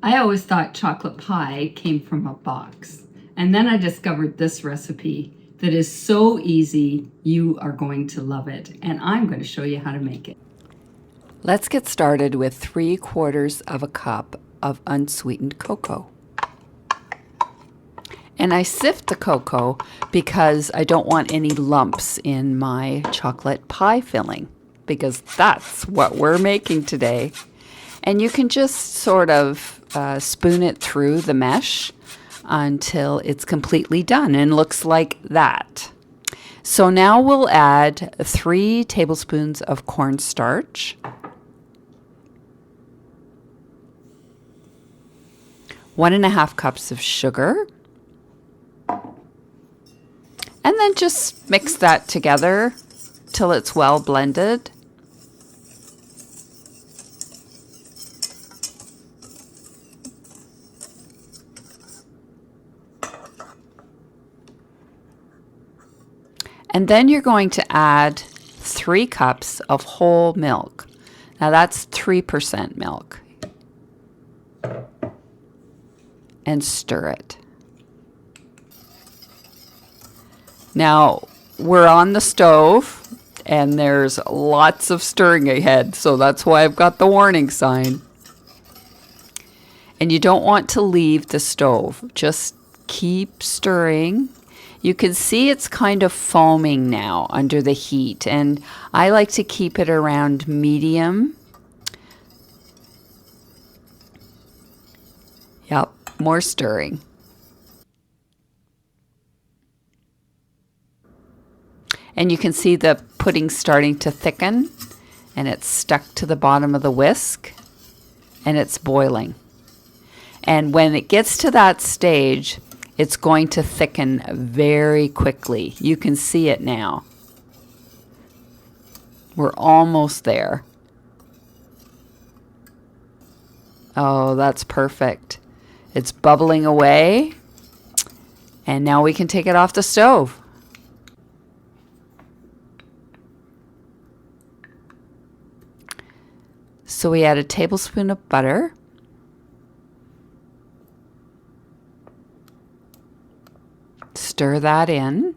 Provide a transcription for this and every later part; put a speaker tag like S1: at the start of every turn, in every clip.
S1: I always thought chocolate pie came from a box. And then I discovered this recipe that is so easy, you are going to love it. And I'm going to show you how to make it.
S2: Let's get started with 3/4 of a cup of unsweetened cocoa. And I sift the cocoa because I don't want any lumps in my chocolate pie filling, because that's what we're making today. And you can just sort of spoon it through the mesh until it's completely done and looks like that. So now we'll add 3 tablespoons of cornstarch, 1.5 cups of sugar, and then just mix that together till it's well blended. And then you're going to add 3 cups of whole milk. Now that's 3% milk. And stir it. Now we're on the stove and there's lots of stirring ahead, so that's why I've got the warning sign. And you don't want to leave the stove. Just keep stirring. You can see it's kind of foaming now under the heat, and I like to keep it around medium. Yep, more stirring. And you can see the pudding starting to thicken, and it's stuck to the bottom of the whisk, and it's boiling. And when it gets to that stage, it's going to thicken very quickly. You can see it now. We're almost there. Oh, that's perfect. It's bubbling away. And now we can take it off the stove. So we add a tablespoon of butter. Stir that in.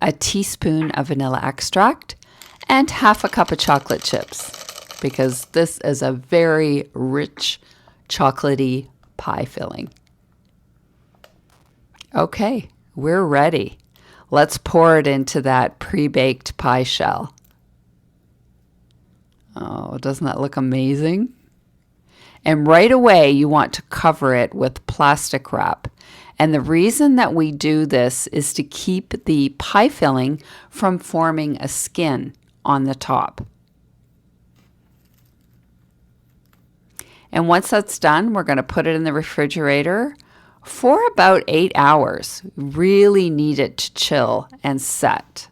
S2: A teaspoon of vanilla extract and 1/2 cup of chocolate chips, because this is a very rich chocolatey pie filling. Okay, we're ready. Let's pour it into that pre-baked pie shell. Oh, doesn't that look amazing? And right away, you want to cover it with plastic wrap. And the reason that we do this is to keep the pie filling from forming a skin on the top. And once that's done, we're going to put it in the refrigerator for about 8 hours. Really need it to chill and set.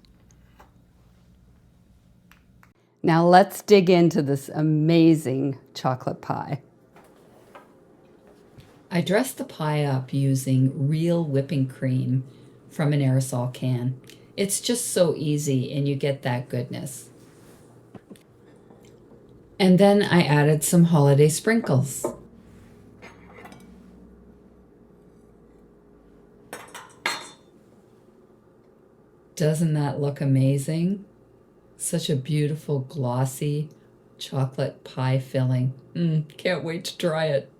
S1: Now let's dig into this amazing chocolate pie. I dressed the pie up using real whipping cream from an aerosol can. It's just so easy and you get that goodness. And then I added some holiday sprinkles. Doesn't that look amazing? Such a beautiful, glossy chocolate pie filling. Can't wait to try it.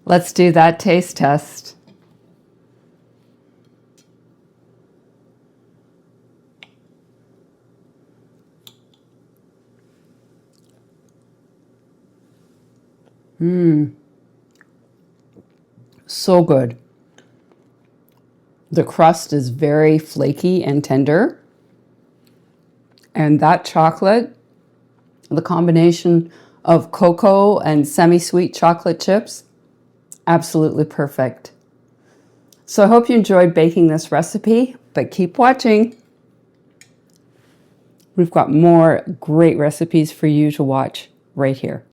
S1: Let's do that taste test. So good. The crust is very flaky and tender. And that chocolate, the combination of cocoa and semi-sweet chocolate chips, absolutely perfect. So I hope you enjoyed baking this recipe, but keep watching. We've got more great recipes for you to watch right here.